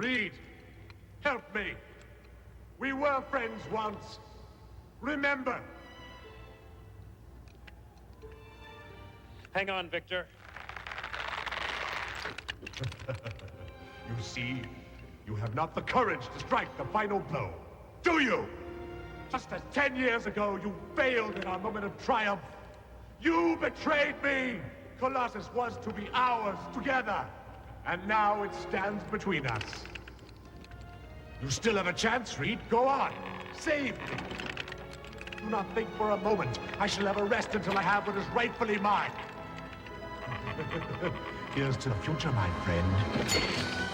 Reed, help me. We were friends once. Remember. Hang on, Victor. You see, you have not the courage to strike the final blow, do you? Just as 10 years ago, you failed in our moment of triumph. You betrayed me! Colossus was to be ours together, and now it stands between us. You still have a chance, Reed. Go on. Save me. Do not think for a moment I shall ever rest until I have what is rightfully mine. Here's to the future, my friend.